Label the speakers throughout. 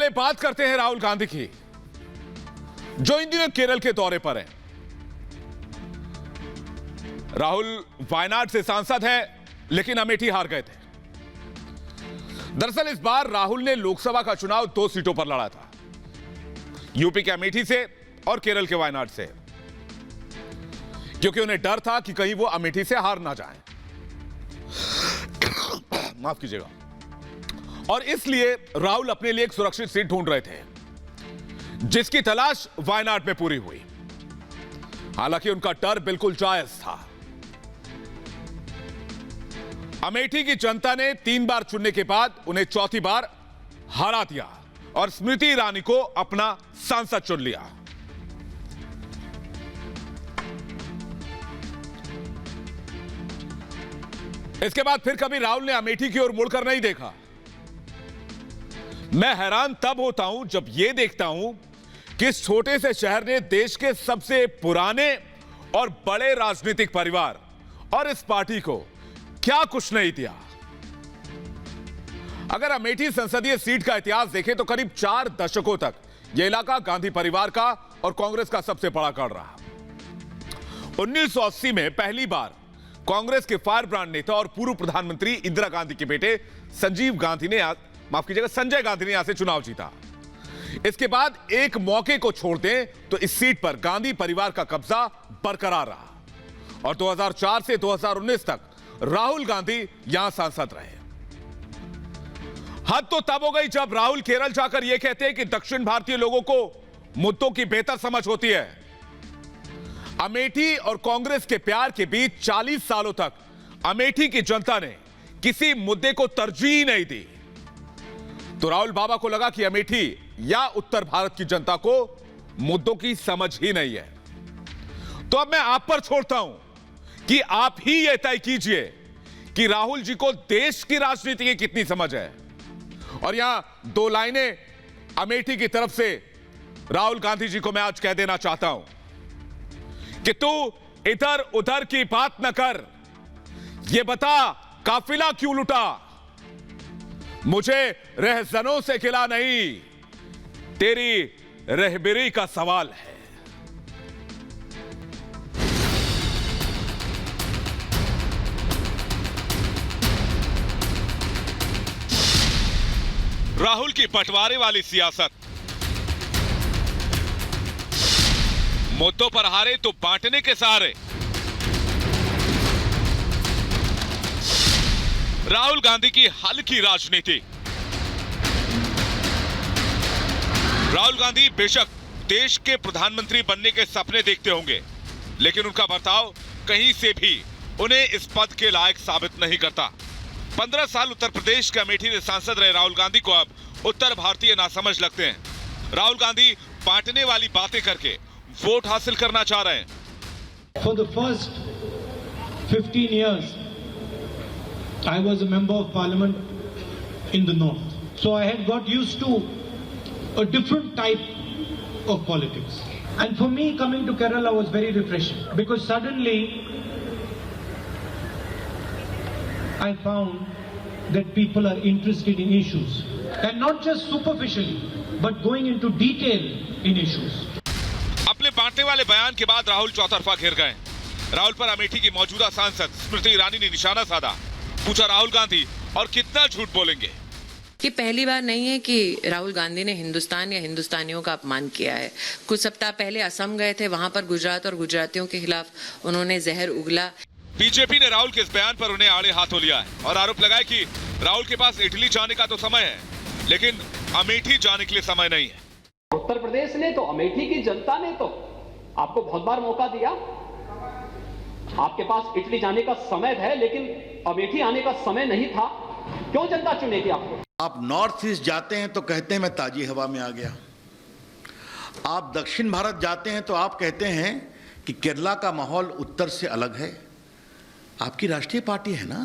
Speaker 1: चलिए बात करते हैं राहुल गांधी की, जो इन दिनों केरल के दौरे पर हैं। राहुल वायनाड से सांसद हैं, लेकिन अमेठी हार गए थे। दरअसल इस बार राहुल ने लोकसभा का चुनाव 2 सीटों पर लड़ा था, यूपी के अमेठी से और केरल के वायनाड से, क्योंकि उन्हें डर था कि कहीं वो अमेठी से हार ना जाएं। माफ कीजिएगा। और इसलिए राहुल अपने लिए एक सुरक्षित सीट ढूंढ रहे थे, जिसकी तलाश वायनाड में पूरी हुई। हालांकि उनका डर बिल्कुल जायज था। अमेठी की जनता ने 3 बार चुनने के बाद उन्हें 4थी बार हरा दिया और स्मृति ईरानी को अपना सांसद चुन लिया। इसके बाद फिर कभी राहुल ने अमेठी की ओर मुड़कर नहीं देखा। मैं हैरान तब होता हूं जब यह देखता हूं कि इस छोटे से शहर ने देश के सबसे पुराने और बड़े राजनीतिक परिवार और इस पार्टी को क्या कुछ नहीं दिया। अगर अमेठी संसदीय सीट का इतिहास देखें तो करीब 4 दशकों तक यह इलाका गांधी परिवार का और कांग्रेस का सबसे बड़ा गढ़ रहा। 1980 में पहली बार कांग्रेस के फायर ब्रांड नेता और पूर्व प्रधानमंत्री इंदिरा गांधी के बेटे संजय गांधी ने यहां से चुनाव जीता। इसके बाद एक मौके को छोड़ दें तो इस सीट पर गांधी परिवार का कब्जा बरकरार रहा और 2004 से 2019 तक राहुल गांधी यहां सांसद रहे। हद तो तब हो गई जब राहुल केरल जाकर यह कहते हैं कि दक्षिण भारतीय लोगों को मुद्दों की बेहतर समझ होती है। अमेठी और कांग्रेस के प्यार के बीच 40 सालों तक अमेठी की जनता ने किसी मुद्दे को तरजीह नहीं दी, तो राहुल बाबा को लगा कि अमेठी या उत्तर भारत की जनता को मुद्दों की समझ ही नहीं है। तो अब मैं आप पर छोड़ता हूं कि आप ही यह तय कीजिए कि राहुल जी को देश की राजनीति की कितनी समझ है। और यहां 2 लाइनें अमेठी की तरफ से राहुल गांधी जी को मैं आज कह देना चाहता हूं कि तू इधर उधर की बात न कर, यह बता काफिला क्यों लुटा। मुझे रहजनों से खिला नहीं, तेरी रहबरी का सवाल है। राहुल की बंटवारे वाली सियासत, मुद्दों पर हारे तो बांटने के सहारे। राहुल गांधी की हल्की राजनीति। राहुल गांधी बेशक देश के प्रधानमंत्री बनने के सपने देखते होंगे, लेकिन उनका बर्ताव कहीं से भी उन्हें इस पद के लायक साबित नहीं करता। 15 साल उत्तर प्रदेश के अमेठी से सांसद रहे राहुल गांधी को अब उत्तर भारतीय नासमझ लगते हैं। राहुल गांधी बांटने वाली बातें करके वोट हासिल करना चाह रहे हैं।
Speaker 2: For the first 15 years, I was a member of parliament in the north. So I had got used to a different type of politics. And for me, coming to Kerala was very refreshing because suddenly I found that people are interested in issues and not just superficially, but going into detail in issues.
Speaker 1: अपने बांटने वाले बयान के बाद राहुल चौतरफा घिर गए। राहुल पर अमेठी की मौजूदा सांसद स्मृति ईरानी ने निशाना साधा। पूछा राहुल गांधी और कितना झूठ बोलेंगे।
Speaker 3: कि पहली बार नहीं है कि राहुल गांधी ने हिंदुस्तान या हिंदुस्तानियों का अपमान किया है। कुछ सप्ताह पहले असम गए थे, वहां पर गुजरात और गुजरातियों के खिलाफ उन्होंने जहर उगला।
Speaker 1: बीजेपी ने राहुल के इस बयान पर उन्हें आड़े हाथों लिया है और आरोप लगाया कि राहुल के पास इटली जाने का तो समय है, लेकिन अमेठी जाने के लिए समय नहीं है।
Speaker 4: उत्तर प्रदेश ने तो, अमेठी की जनता ने तो आपको बहुत बार मौका दिया। आपके पास इटली जाने का समय है, लेकिन अमेठी आने का समय नहीं था। क्यों जनता चुनेगी आपको?
Speaker 5: आप नॉर्थ ईस्ट जाते हैं तो कहते हैं मैं ताजी हवा में आ गया। आप दक्षिण भारत जाते हैं तो आप कहते हैं कि केरला का माहौल उत्तर से अलग है। आपकी राष्ट्रीय पार्टी है ना,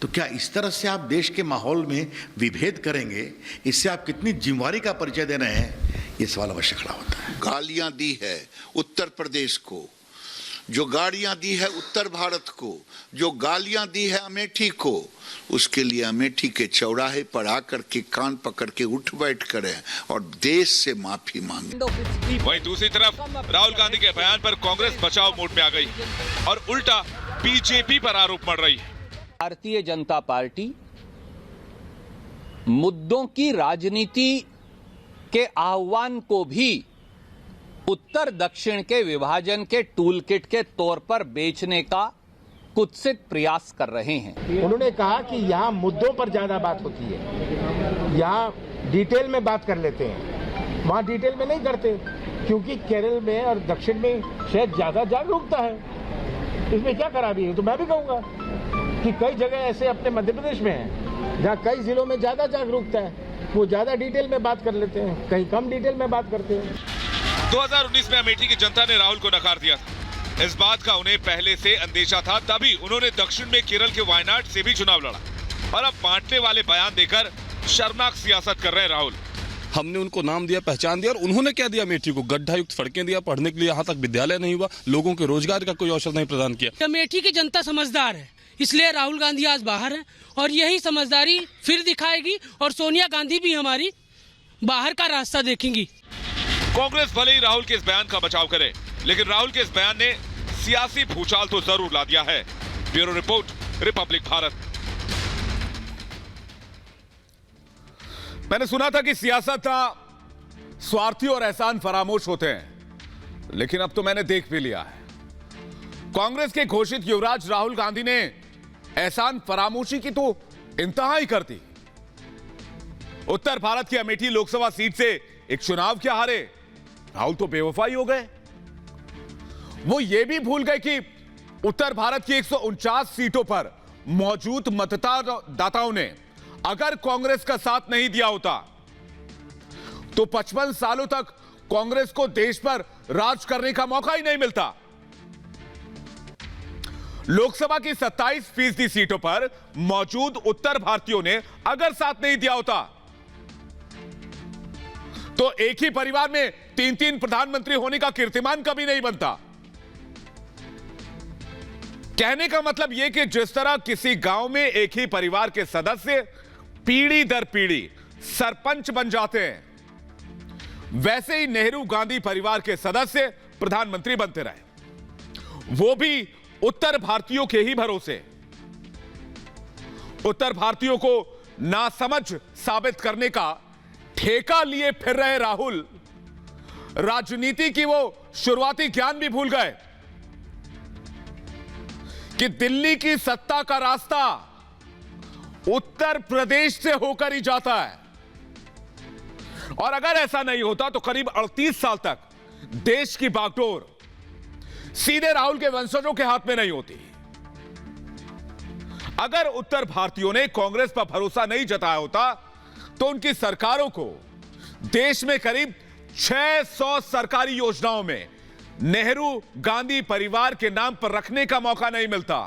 Speaker 5: तो क्या इस तरह से आप देश के माहौल में विभेद करेंगे? इससे आप कितनी जिम्मेवारी का परिचय दे रहे हैं, ये सवाल अवश्य खड़ा होता है।
Speaker 6: गालियां दी है उत्तर प्रदेश को, जो गाड़ियां दी है उत्तर भारत को, जो गालियां दी है अमेठी को, उसके लिए अमेठी के चौराहे पर आकर के कान पकड़ के उठ बैठ करें और देश से माफी मांगे।
Speaker 1: वहीं दूसरी तरफ राहुल गांधी के बयान पर कांग्रेस बचाव मोड में आ गई और उल्टा बीजेपी पर आरोप मढ़ रही है।
Speaker 7: भारतीय जनता पार्टी मुद्दों की राजनीति के आह्वान को भी उत्तर दक्षिण के विभाजन के टूलकिट के तौर पर बेचने का कुत्सित प्रयास कर रहे हैं।
Speaker 8: उन्होंने कहा कि यहाँ मुद्दों पर ज्यादा बात होती है, यहाँ डिटेल में बात कर लेते हैं, वहाँ डिटेल में नहीं करते, क्योंकि केरल में और दक्षिण में शायद ज्यादा जागरूकता है। इसमें क्या खराबी है? तो मैं भी कहूँगा कि कई जगह ऐसे अपने मध्य प्रदेश में है जहाँ कई जिलों में ज्यादा जागरूकता है, वो ज्यादा डिटेल में बात कर लेते हैं, कहीं कम डिटेल में बात करते हैं।
Speaker 1: 2019 में अमेठी की जनता ने राहुल को नकार दिया था। इस बात का उन्हें पहले से अंदेशा था, तभी उन्होंने दक्षिण में केरल के वायनाड से भी चुनाव लड़ा और अब बांटने वाले बयान देकर शर्मनाक सियासत कर रहे हैं राहुल।
Speaker 9: हमने उनको नाम दिया, पहचान दिया और उन्होंने क्या दिया? अमेठी को गड्ढा युक्त सड़कें दिया, पढ़ने के लिए यहाँ तक विद्यालय नहीं हुआ, लोगों के रोजगार का कोई अवसर नहीं प्रदान किया।
Speaker 10: अमेठी की जनता समझदार है, इसलिए राहुल गांधी आज बाहर है और यही समझदारी फिर दिखाएगी और सोनिया गांधी भी हमारी बाहर का रास्ता देखेंगी।
Speaker 1: कांग्रेस भले ही राहुल के इस बयान का बचाव करे, लेकिन राहुल के इस बयान ने सियासी भूचाल तो जरूर ला दिया है। Bureau report, Republic Bharat. मैंने सुना था कि सियासत स्वार्थी और एहसान फरामोश होते हैं, लेकिन अब तो मैंने देख भी लिया है। कांग्रेस के घोषित युवराज राहुल गांधी ने एहसान फरामोशी की तो इंतहा ही कर दी। उत्तर भारत की अमेठी लोकसभा सीट से एक चुनाव क्या हारे, राहुल तो बेवफाई हो गए। वो ये भी भूल गए कि उत्तर भारत की 149 सीटों पर मौजूद मतदाताओं ने अगर कांग्रेस का साथ नहीं दिया होता तो 55 सालों तक कांग्रेस को देश पर राज करने का मौका ही नहीं मिलता। लोकसभा की 27% सीटों पर मौजूद उत्तर भारतीयों ने अगर साथ नहीं दिया होता तो एक ही परिवार में 3-3 प्रधानमंत्री होने का कीर्तिमान कभी नहीं बनता। कहने का मतलब यह कि जिस तरह किसी गांव में एक ही परिवार के सदस्य पीढ़ी दर पीढ़ी सरपंच बन जाते हैं, वैसे ही नेहरू गांधी परिवार के सदस्य प्रधानमंत्री बनते रहे, वो भी उत्तर भारतीयों के ही भरोसे। उत्तर भारतीयों को नासमझ साबित करने का ठेका लिए फिर रहे राहुल राजनीति की वो शुरुआती ज्ञान भी भूल गए कि दिल्ली की सत्ता का रास्ता उत्तर प्रदेश से होकर ही जाता है, और अगर ऐसा नहीं होता तो करीब 38 साल तक देश की बागडोर सीधे राहुल के वंशजों के हाथ में नहीं होती। अगर उत्तर भारतीयों ने कांग्रेस पर भरोसा नहीं जताया होता तो उनकी सरकारों को देश में करीब 600 सरकारी योजनाओं में नेहरू गांधी परिवार के नाम पर रखने का मौका नहीं मिलता।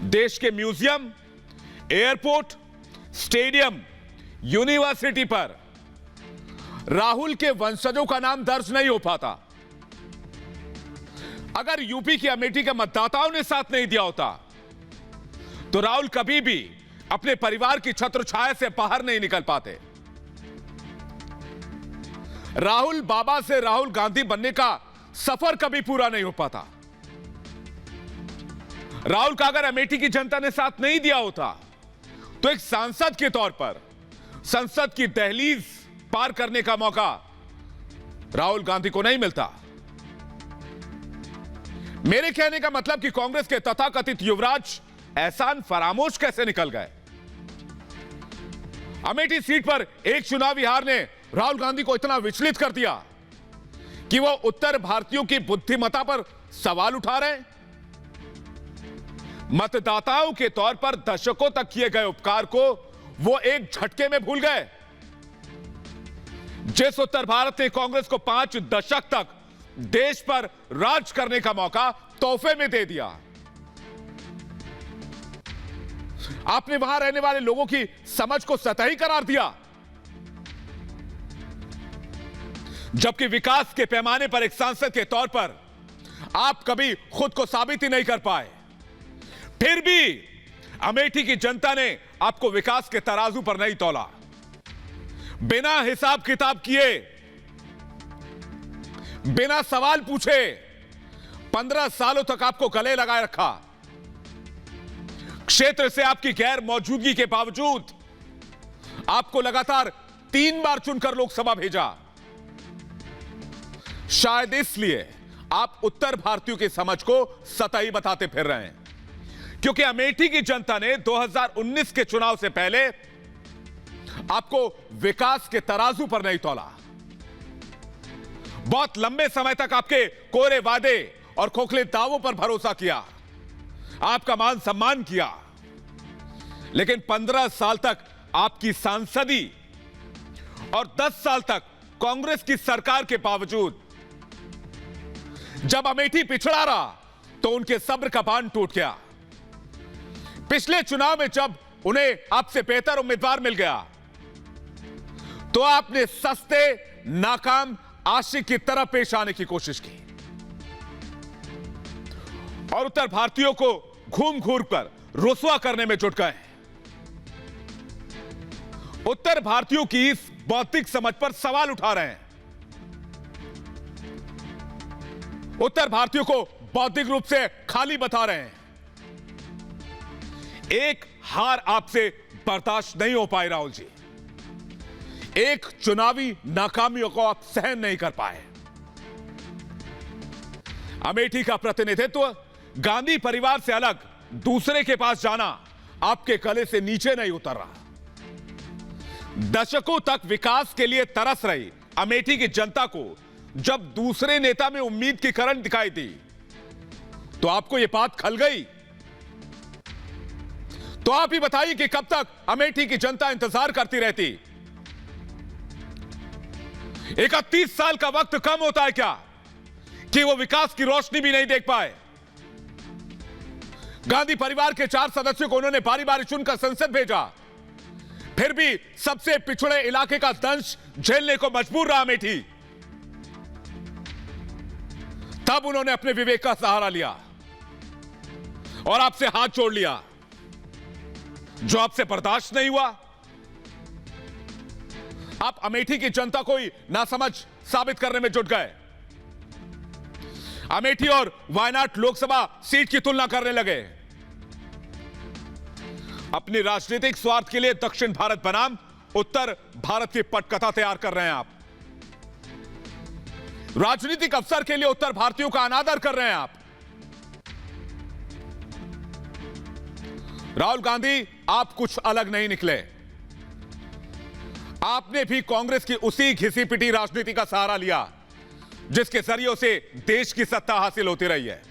Speaker 1: देश के म्यूजियम, एयरपोर्ट, स्टेडियम, यूनिवर्सिटी पर राहुल के वंशजों का नाम दर्ज नहीं हो पाता। अगर यूपी की अमेठी के मतदाताओं ने साथ नहीं दिया होता तो राहुल कभी भी अपने परिवार की छत्र छाया से बाहर नहीं निकल पाते। राहुल बाबा से राहुल गांधी बनने का सफर कभी पूरा नहीं हो पाता। राहुल का अगर अमेठी की जनता ने साथ नहीं दिया होता तो एक सांसद के तौर पर संसद की दहलीज पार करने का मौका राहुल गांधी को नहीं मिलता। मेरे कहने का मतलब कि कांग्रेस के तथाकथित युवराज एहसान फरामोश कैसे निकल गए। अमेठी सीट पर एक चुनावी हार ने राहुल गांधी को इतना विचलित कर दिया कि वो उत्तर भारतीयों की बुद्धिमत्ता पर सवाल उठा रहे हैं। मतदाताओं के तौर पर दशकों तक किए गए उपकार को वो एक झटके में भूल गए। जिस उत्तर भारत ने कांग्रेस को 5 दशक तक देश पर राज करने का मौका तोहफे में दे दिया, आपने वहां रहने वाले लोगों की समझ को सतही करार दिया, जबकि विकास के पैमाने पर एक सांसद के तौर पर आप कभी खुद को साबित ही नहीं कर पाए। फिर भी अमेठी की जनता ने आपको विकास के तराजू पर नहीं तौला। बिना हिसाब किताब किए, बिना सवाल पूछे 15 सालों तक आपको गले लगाए रखा। क्षेत्र से आपकी गैर मौजूदगी के बावजूद आपको लगातार 3 बार चुनकर लोकसभा भेजा। शायद इसलिए आप उत्तर भारतीयों की समझ को सतही बताते फिर रहे हैं, क्योंकि अमेठी की जनता ने 2019 के चुनाव से पहले आपको विकास के तराजू पर नहीं तौला। बहुत लंबे समय तक आपके कोरे वादे और खोखले दावों पर भरोसा किया, आपका मान सम्मान किया, लेकिन 15 साल तक आपकी सांसदी और 10 साल तक कांग्रेस की सरकार के बावजूद जब अमेठी पिछड़ा रहा तो उनके सब्र का बांध टूट गया। पिछले चुनाव में जब उन्हें आपसे बेहतर उम्मीदवार मिल गया तो आपने सस्ते नाकाम आशिक की तरह पेश आने की कोशिश की और उत्तर भारतीयों को घूम घूर कर रुसवा करने में जुट गए। उत्तर भारतीयों की इस बौद्धिक समझ पर सवाल उठा रहे हैं। उत्तर भारतीयों को बौद्धिक रूप से खाली बता रहे हैं। एक हार आपसे बर्दाश्त नहीं हो पाई राहुल जी, एक चुनावी नाकामियों को आप सहन नहीं कर पाए। अमेठी का प्रतिनिधित्व गांधी परिवार से अलग दूसरे के पास जाना आपके गले से नीचे नहीं उतर रहा। दशकों तक विकास के लिए तरस रही अमेठी की जनता को जब दूसरे नेता में उम्मीद की किरण दिखाई दी तो आपको यह बात खल गई। तो आप ही बताइए कि कब तक अमेठी की जनता इंतजार करती रहती। 31 साल का वक्त कम होता है क्या कि वो विकास की रोशनी भी नहीं देख पाए। गांधी परिवार के 4 सदस्यों को उन्होंने बारी बारी चुनकर संसद भेजा, फिर भी सबसे पिछड़े इलाके का दंश झेलने को मजबूर रहा अमेठी। तब उन्होंने अपने विवेक का सहारा लिया और आपसे हाथ जोड़ लिया। जो आपसे बर्दाश्त नहीं हुआ, आप अमेठी की जनता को ही नासमझ साबित करने में जुट गए। अमेठी और वायनाड लोकसभा सीट की तुलना करने लगे। अपनी राजनीतिक स्वार्थ के लिए दक्षिण भारत बनाम उत्तर भारत की पटकथा तैयार कर रहे हैं आप। राजनीतिक अवसर के लिए उत्तर भारतीयों का अनादर कर रहे हैं आप। राहुल गांधी, आप कुछ अलग नहीं निकले। आपने भी कांग्रेस की उसी घिसी पिटी राजनीति का सहारा लिया जिसके जरिए से देश की सत्ता हासिल होती रही है।